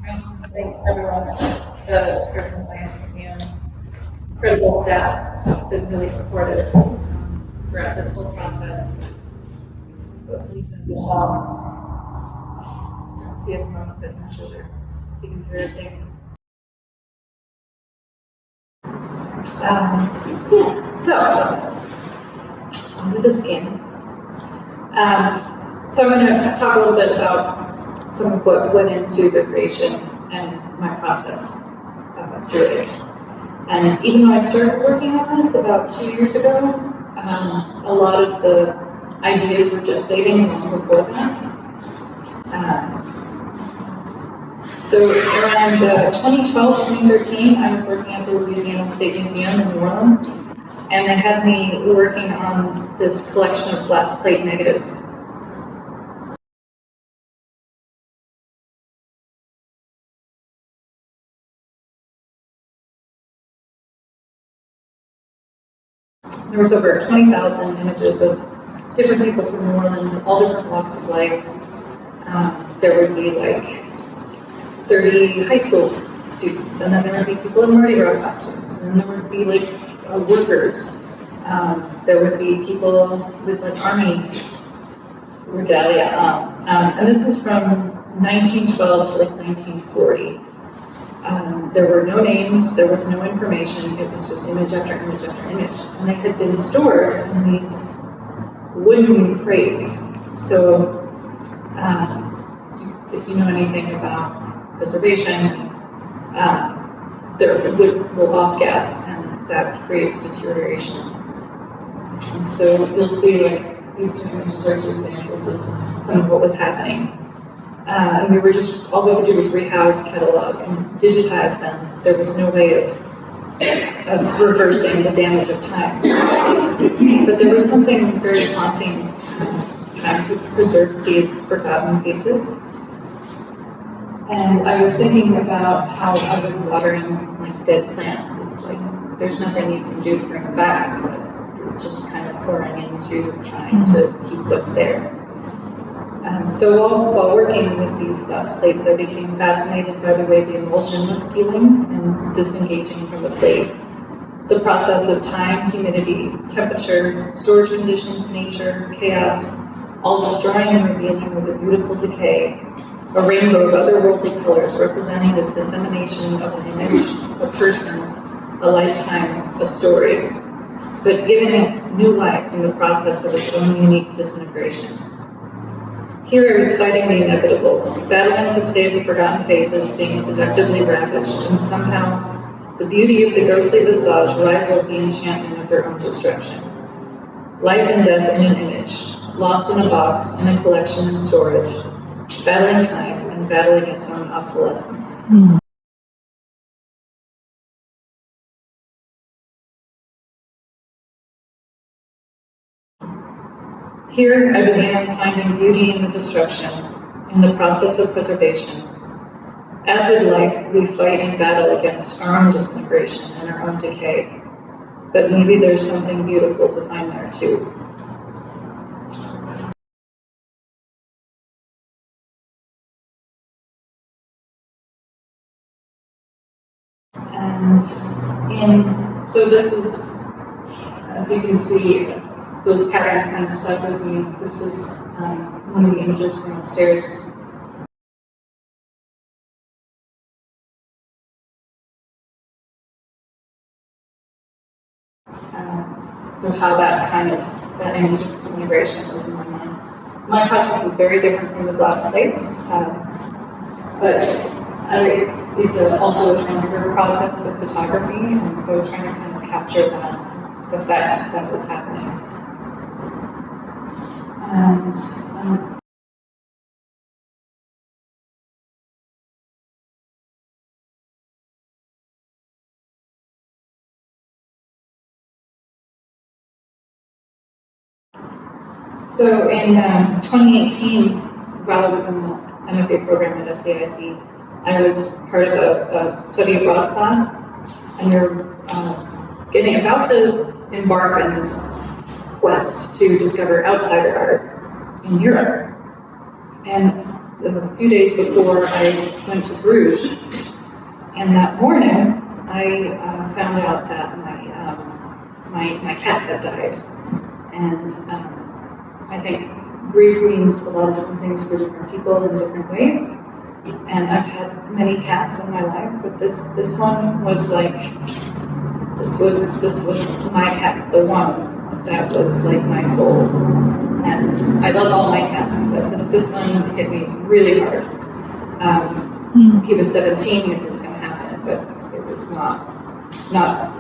I also want to thank everyone at the Surf and Science Museum, incredible staff, has been really supportive throughout this whole process. Both Lisa and Michelle. Don't see it from up at my shoulder, taking care of things. So, onto the skin. So I'm going to talk a little bit about some of what went into the creation and my process through it. And even though I started working on this about 2 years ago, a lot of the ideas were gestating long before that. So around 2012, 2013, I was working at the Louisiana State Museum in New Orleans, and they had me working on this collection of glass plate negatives. There was over 20,000 images of different people from New Orleans, all different walks of life. There would be like 30 high school students, and then there would be people in Mardi Gras costumes, and then there would be like workers. There would be people with like army regalia. And this is from 1912 to like 1940. There were no names, there was no information, it was just image after image after image. And they had been stored in these wooden crates. So if you know anything about preservation, there would blow off gas, and that creates deterioration. And so you'll see like these two images are two examples of some of what was happening. And we were just, all we could do was rehouse, catalog, and digitize them. There was no way of reversing the damage of time. But there was something very haunting trying to preserve these forgotten faces. And I was thinking about how I was watering like dead plants. It's like there's nothing you can do to bring them back, but you're just kind of pouring into trying to keep what's there. So while working with these glass plates, I became fascinated by the way the emulsion was peeling and disengaging from the plate. The process of time, humidity, temperature, storage conditions, nature, chaos, all destroying and revealing with a beautiful decay, a rainbow of otherworldly colors representing the dissemination of an image, a person, a lifetime, a story, but giving it new life in the process of its own unique disintegration. Here I was fighting the inevitable, battling to save the forgotten faces being seductively ravaged, and somehow the beauty of the ghostly visage rivaled the enchantment of their own destruction. Life and death in an image, lost in a box, in a collection in storage, battling time and battling its own obsolescence. Here I began finding beauty in the destruction, in the process of preservation. As with life, we fight and battle against our own disintegration and our own decay. But maybe there's something beautiful to find there too. And so this is, as you can see, those patterns kind of stuck with me. This is one of the images from upstairs. So how that image of disintegration was in my mind. My process is very different from the glass plates, but it's also a transfer process with photography, and so I was trying to kind of capture that effect that was happening. And so in 2018, while I was in the MFA program at SAIC, I was part of a study abroad class, and we were about to embark on this quest to discover outsider art in Europe. And a few days before I went to Bruges, and that morning I found out that my cat had died. And I think grief means a lot of different things for different people in different ways. And I've had many cats in my life, but this one was like, this was my cat, the one that was like my soul. And I love all my cats, but this one hit me really hard. He was 17, it was going to happen, but it was not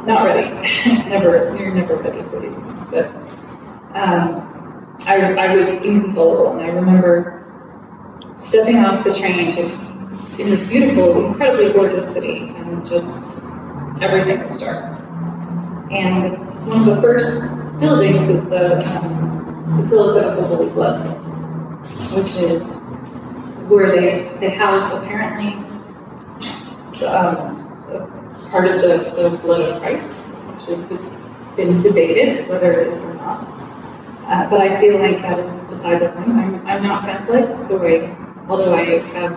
ready. You're never ready for these things. But I was inconsolable, and I remember stepping off the train just in this beautiful, incredibly gorgeous city, and just everything was dark. And one of the first buildings is the Basilica of the Holy Blood, which is where they house apparently part of the blood of Christ, which has been debated whether it is or not. But I feel like that is beside the point. I'm not Catholic, so although I have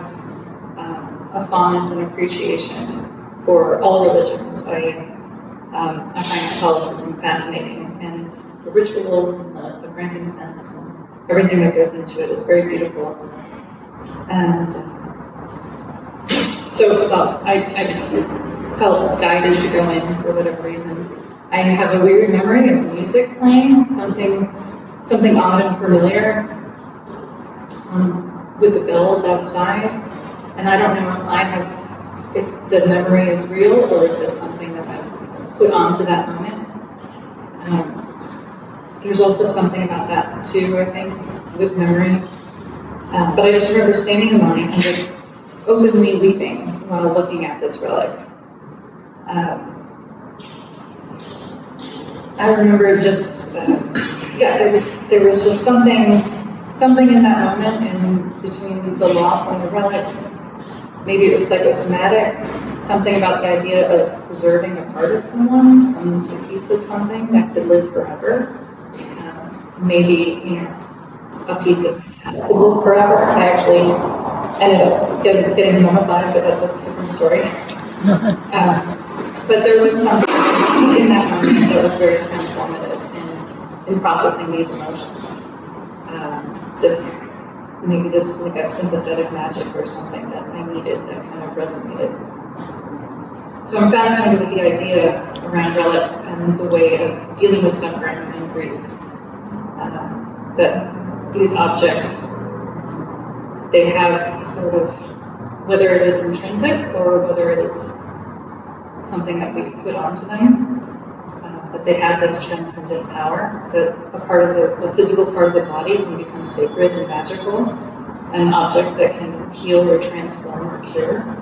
a fondness and appreciation for all religions, I find Catholicism fascinating, and the rituals and the frankincense and everything that goes into it is very beautiful. And so I felt guided to go in for whatever reason. I have a weird memory of music playing, something odd and familiar, with the bells outside. And I don't know if the memory is real or if it's something that I've put onto that moment. There's also something about that too, I think, with memory. But I just remember standing in line and just openly weeping while looking at this relic. I remember just, there was just something in that moment in between the loss and the relic. Maybe it was psychosomatic, something about the idea of preserving a part of someone, a piece of something that could live forever. Maybe, a piece of that could live forever. I actually ended up getting mummified, but that's a different story. But there was something in that moment that was very transformative in processing these emotions. Maybe this like a sympathetic magic or something that I needed that kind of resonated. So I'm fascinated with the idea around relics and the way of dealing with suffering and grief. That these objects, they have sort of, whether it is intrinsic or whether it is something that we put onto them, that they have this transcendent power, that a part of the physical part of the body can become sacred and magical, an object that can heal or transform or cure.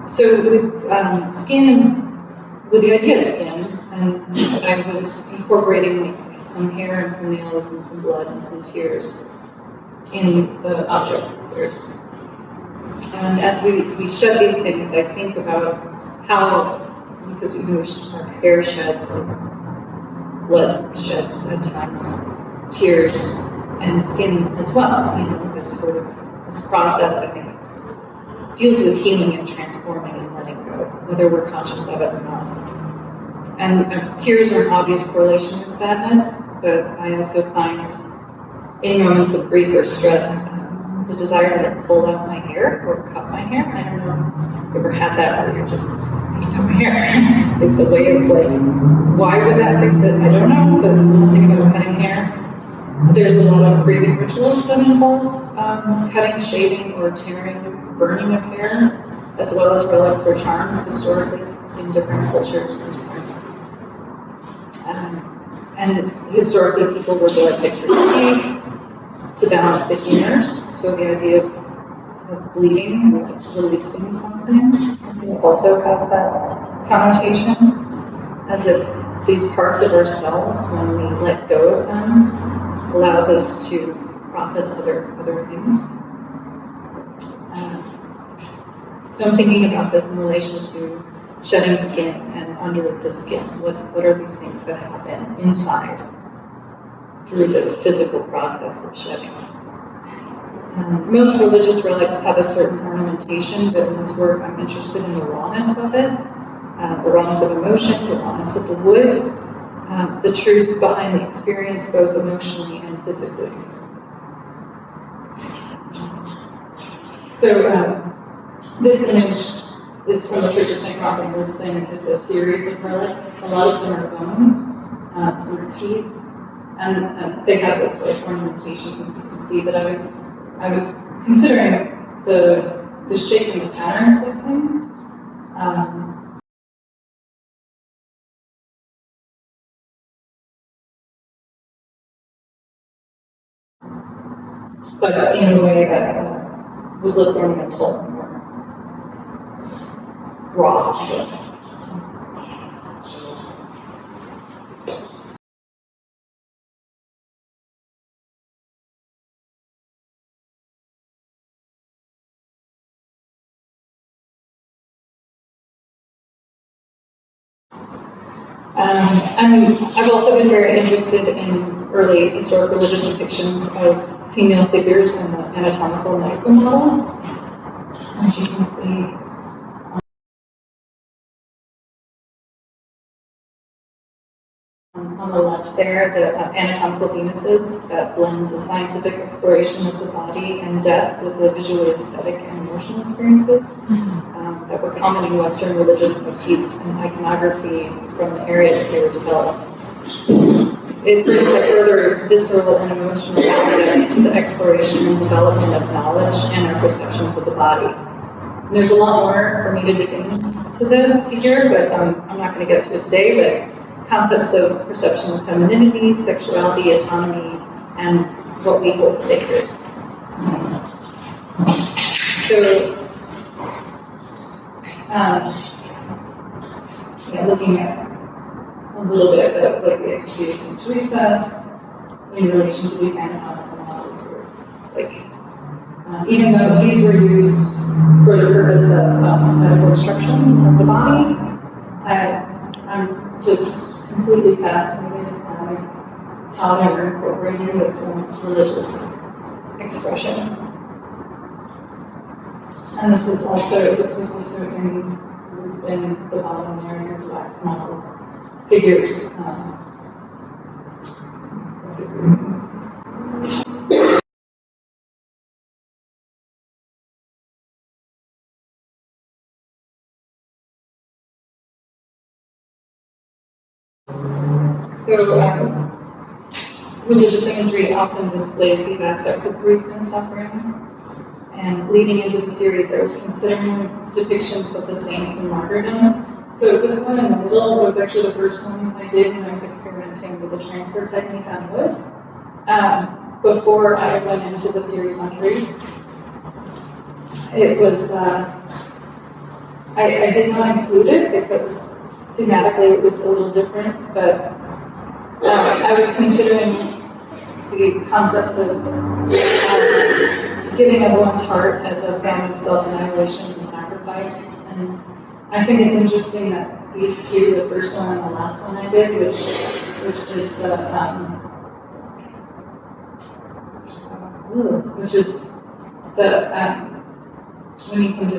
So with skin, with the idea of skin, and I was incorporating some hair and some nails and some blood and some tears in the object sisters. And as we shed these things, I think about how, because our hair sheds and blood sheds at times, tears and skin as well. This process, I think, deals with healing and transforming and letting go, whether we're conscious of it or not. And tears are an obvious correlation with sadness, but I also find in moments of grief or stress, the desire to pull out my hair or cut my hair. I don't know if you've ever had that where you cut my hair. It's a way of why would that fix it? I don't know, but something about cutting hair. There's a lot of grieving rituals that involve cutting, shaving, or tearing, burning of hair, as well as relics or charms historically in different cultures and different. And historically, people were galactic for peace to balance the humors. So the idea of bleeding and releasing something, I think, also has that connotation, as if these parts of ourselves, when we let go of them, allows us to process other things. So I'm thinking about this in relation to shedding skin and under the skin. What are these things that happen inside through this physical process of shedding? Most religious relics have a certain ornamentation, but in this work I'm interested in the rawness of it, the rawness of emotion, the rawness of the wood, the truth behind the experience both emotionally and physically. So this image is from the Church of St. Roch in Lisbon. It's a series of relics. A lot of them are bones, some are teeth, and they have this like ornamentation, as you can see. But I was considering the shape and the patterns of things. But in a way that was less ornamental, more raw, I guess. I've also been very interested in early historical religious depictions of female figures in the anatomical medical models. As you can see, on the left there, the anatomical Venuses that blend the scientific exploration of the body and death with the visually aesthetic and emotional experiences that were common in Western religious motifs and iconography from the area that they were developed. It brings a further visceral and emotional aspect to the exploration and development of knowledge and our perceptions of the body. And there's a lot more for me to dig into this here, but I'm not going to get to it today. But concepts of perception of femininity, sexuality, autonomy, and what we hold sacred. So, looking at a little bit of like the activities of St. Teresa in relation to these anatomical models. Like, even though these were used for the purpose of medical instruction of the body, I'm just completely fascinated by how they were incorporating this in its religious expression. And this was also in the bottom there, is wax models, figures. So, religious imagery often displays these aspects of grief and suffering. And leading into the series, I was considering depictions of the saints in martyrdom. So this one in the middle was actually the first one I did when I was experimenting with the transfer technique on wood. Before I went into the series on grief, it was, I did not include it because thematically it was a little different, but I was considering the concepts of giving of one's heart as a form of self-annihilation and sacrifice. And I think it's interesting that these two, the first one and the last one I did, which is when you come to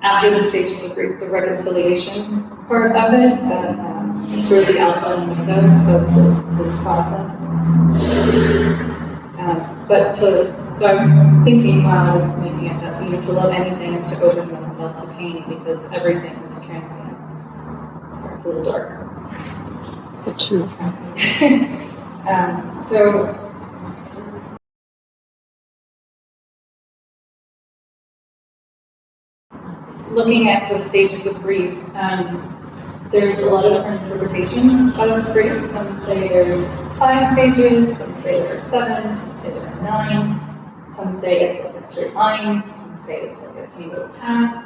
after the stages of grief, the reconciliation part of it, that it's sort of the alpha and omega of this process. So I was thinking while I was making it that, to love anything is to open oneself to pain because everything is transient. Sorry, it's a little dark. The truth. So looking at the stages of grief, there's a lot of different interpretations of grief. Some say there's 5 stages, some say there are 7, some say there are 9, some say it's like a straight line, some say it's like a tangled path.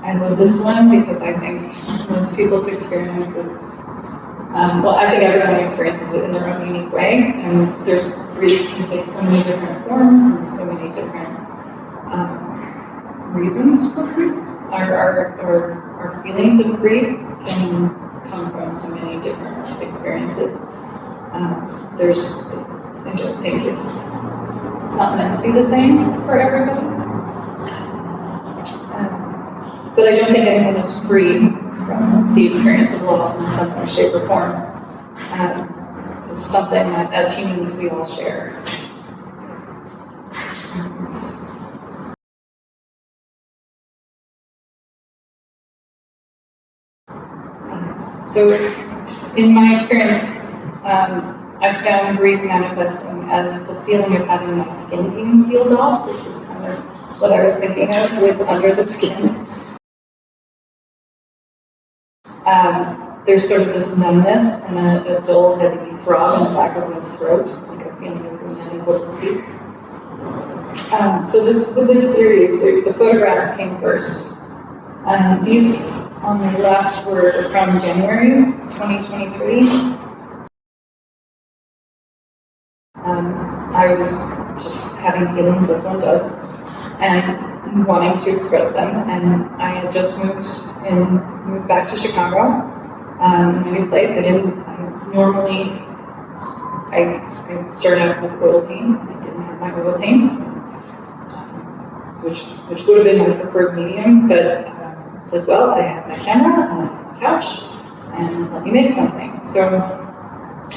I love this one because I think most people's experiences, well, I think everyone experiences it in their own unique way, and there's grief can take so many different forms and so many different reasons for grief. Our feelings of grief can come from so many different life experiences. I don't think it's not meant to be the same for everybody. But I don't think anyone is free from the experience of loss in some way, shape, or form. It's something that, as humans, we all share. So, in my experience, I found grief manifesting as the feeling of having my skin being peeled off, which is kind of what I was thinking of with under the skin. There's sort of this numbness and a dull, heavy throb in the back of one's throat, like a feeling of being unable to speak. So with this series, the photographs came first. These on the left were from January 2023. I was just having feelings, as one does, and wanting to express them. And I had just moved back to Chicago, in a new place. I started out with oil paints, and I didn't have my oil paints, which would have been my preferred medium, but it's like, well, I have my camera and I have my couch, and let me make something. So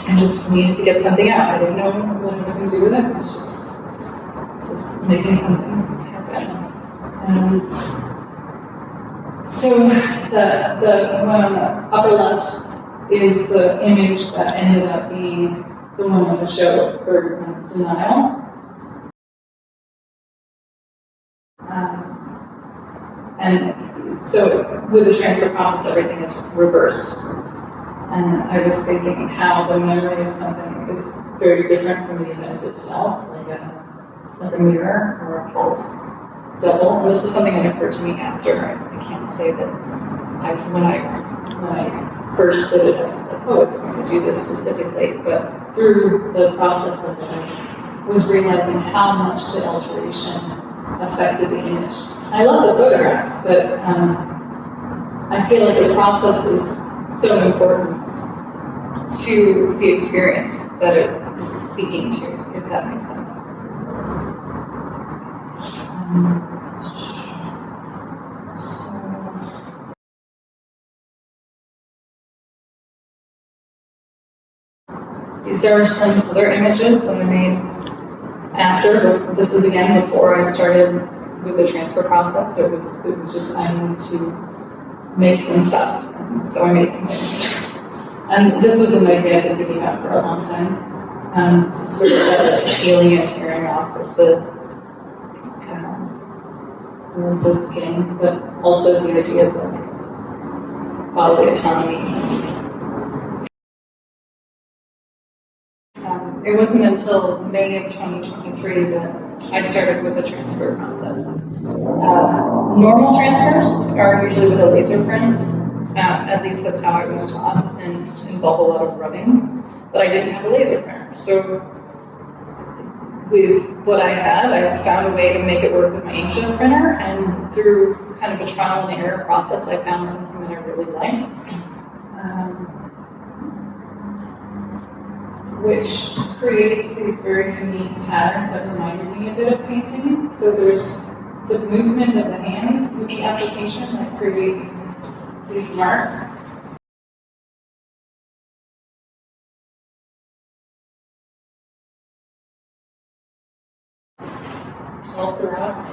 I just needed to get something out. I didn't know what I was going to do with it. I was just making something happen. And so the one on the upper left is the image that ended up being the one on the show for denial. And so with the transfer process, everything is reversed. And I was thinking how the memory of something is very different from the event itself, like a mirror or a false double. And this is something that occurred to me after. I can't say that when I first did it, I was like, oh, it's going to do this specifically. But through the process of it, I was realizing how much the alteration affected the image. I love the photographs, but I feel like the process is so important to the experience that it is speaking to, if that makes sense. These are some other images that I made after. This is again before I started with the transfer process. It was just I needed to make some stuff, and so I made some things. And this was an idea I've been thinking about for a long time. This is sort of that peeling and tearing off of the skin, but also the idea of bodily autonomy. It wasn't until May of 2023 that I started with the transfer process. Normal transfers are usually with a laser print. At least that's how I was taught, and involve a lot of rubbing. But I didn't have a laser printer. So with what I had, I found a way to make it work with my inkjet printer, and through kind of a trial and error process, I found something that I really liked. Which creates these very unique patterns that reminded me a bit of painting. So there's the movement of the hands with the application that creates these marks. All throughout.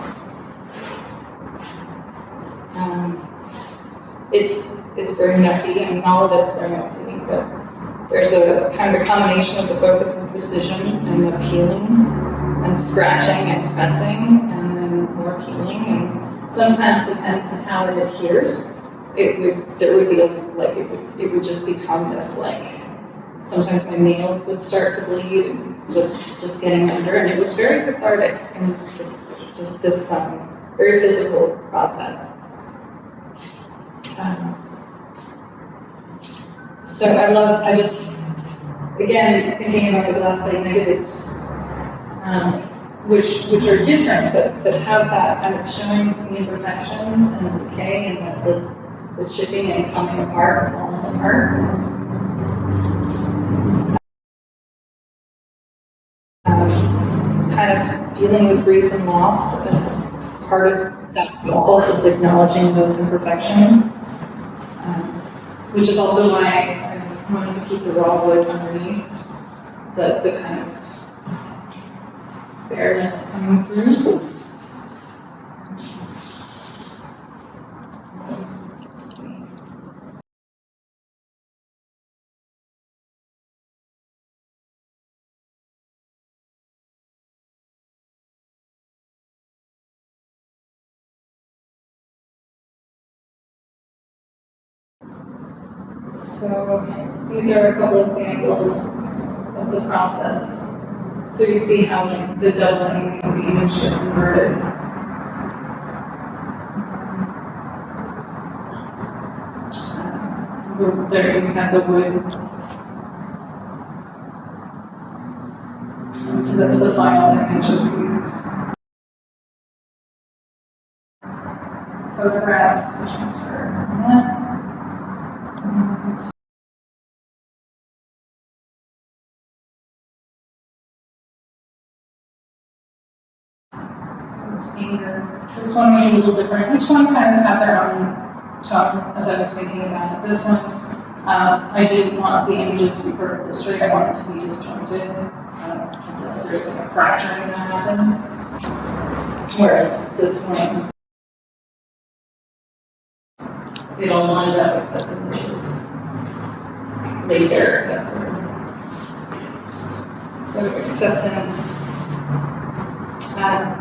It's very messy. I mean, all of it's very messy, but there's a kind of a combination of the focus and precision and the peeling and scratching and pressing and then more peeling, and sometimes depending on how it adheres, it would just become this, like, sometimes my nails would start to bleed and just getting under, and it was very cathartic and just this very physical process. So again, thinking about the glass plate negatives, which are different, but have that kind of showing the imperfections and the decay and the chipping and coming apart, falling apart. It's kind of dealing with grief and loss as part of that process, is acknowledging those imperfections, which is also why I wanted to keep the raw wood underneath, the kind of bareness coming through. So these are a couple examples of the process. So you see how the doubling of the image gets inverted. There you have the wood. So that's the final image of these. Photograph, which one's her? This one was a little different. Each one kind of had their own tone as I was thinking about it. This one, I didn't want the images to be perfectly straight. I wanted to be disjointed. I feel like there's like a fracturing that happens. Whereas this one, it all lined up except for the images laid there. So acceptance.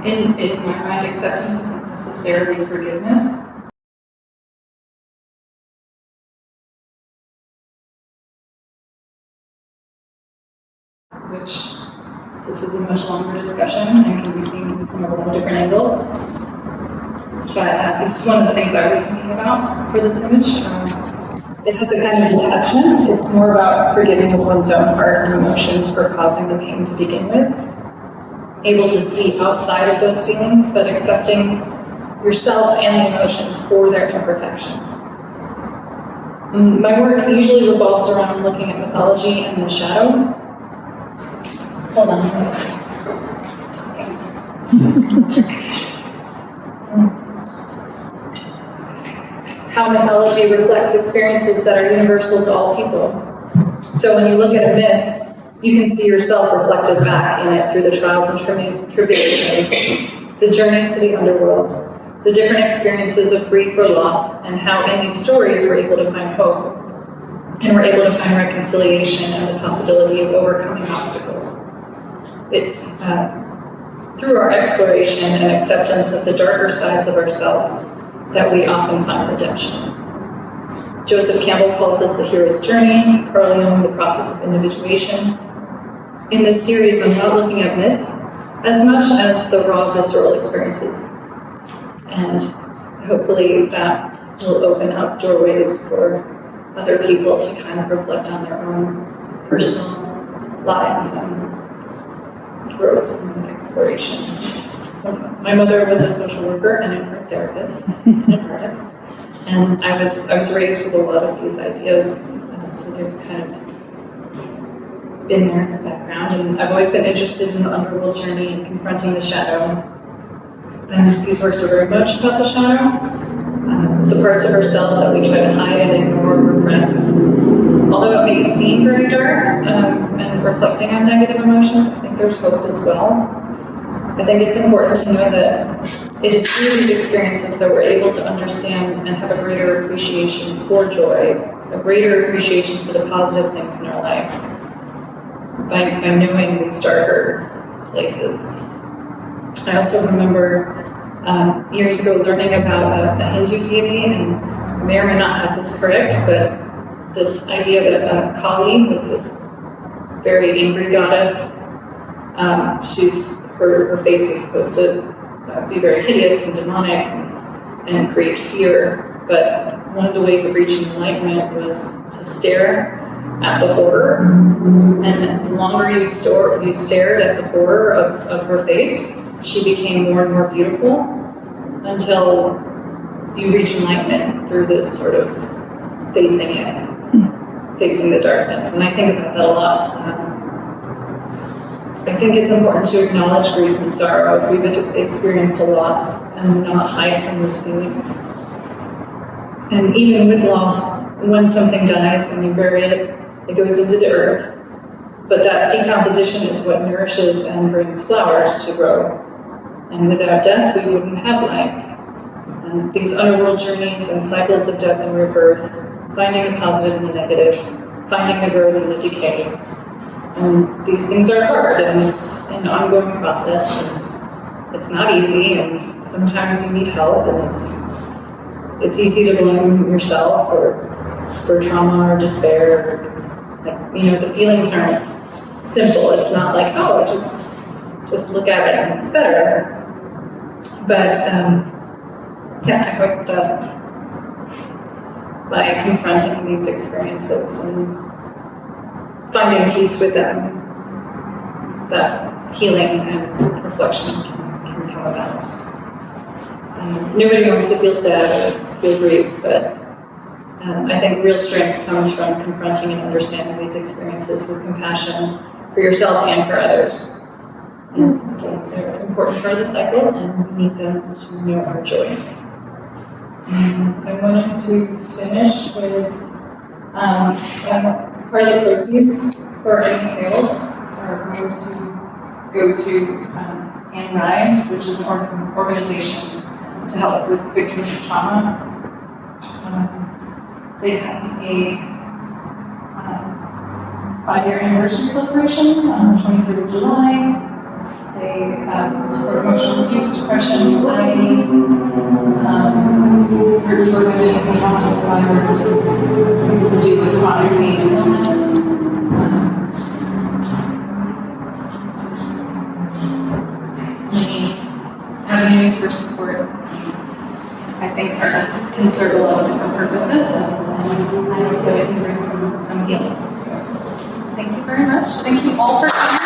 In my mind, acceptance isn't necessarily forgiveness. Which, this is a much longer discussion and can be seen from a lot of different angles. But it's one of the things I was thinking about for this image. It has a kind of detachment. It's more about forgiving of one's own heart and emotions for causing the pain to begin with. Able to see outside of those feelings, but accepting yourself and the emotions for their imperfections. My work usually revolves around looking at mythology and the shadow. Hold on a second. How mythology reflects experiences that are universal to all people. So when you look at a myth, you can see yourself reflected back in it through the trials and tribulations, the journeys to the underworld, the different experiences of grief or loss, and how in these stories we're able to find hope, and we're able to find reconciliation and the possibility of overcoming obstacles. It's through our exploration and acceptance of the darker sides of ourselves that we often find redemption. Joseph Campbell calls this the hero's journey, Carl Jung the process of individuation. In this series, I'm not looking at myths as much as the raw visceral experiences. And hopefully that will open up doorways for other people to kind of reflect on their own personal lives and growth and exploration. So my mother was a social worker and an art therapist and artist. And I was raised with a lot of these ideas, so they've kind of been there in the background. And I've always been interested in the underworld journey and confronting the shadow. And these works are very much about the shadow, the parts of ourselves that we try to hide and ignore or repress. Although it may seem very dark and reflecting on negative emotions, I think there's hope as well. I think it's important to know that it is through these experiences that we're able to understand and have a greater appreciation for joy, a greater appreciation for the positive things in our life, by knowing these darker places. I also remember years ago learning about a Hindu deity, and I may or may not have this correct, but this idea that Kali was this very angry goddess. Her face is supposed to be very hideous and demonic and create fear, but one of the ways of reaching enlightenment was to stare at the horror. And the longer you stared at the horror of her face, she became more and more beautiful until you reach enlightenment through this sort of facing it, facing the darkness. And I think about that a lot. I think it's important to acknowledge grief and sorrow if we've experienced a loss and not hide from those feelings. And even with loss, when something dies and you bury it, it goes into the earth. But that decomposition is what nourishes and brings flowers to grow. And without death, we wouldn't have life. And these underworld journeys and cycles of death and rebirth, finding the positive and the negative, finding the growth and the decay. And these things are hard, and it's an ongoing process, and it's not easy, and sometimes you need help, and it's easy to blame yourself for trauma or despair. The feelings aren't simple. It's not like, oh, just look at it and it's better. But I hope that by confronting these experiences and finding peace with them, that healing and reflection can come about. Nobody wants to feel sad or feel grief, but I think real strength comes from confronting and understanding these experiences with compassion for yourself and for others. And they're an important part of the cycle, and we need them to know our joy. I wanted to finish with part of the proceeds for any sales are going to go to Anne Rise, which is an organization to help with victims of trauma. They have a 5-year anniversary celebration on the 23rd of July. They support emotional abuse, depression, anxiety, groups who are going to trauma survivors, people who deal with chronic pain and illness. There's many avenues for support. I think can serve a lot of different purposes, and I hope that it can bring some healing. So, thank you very much. Thank you all for coming.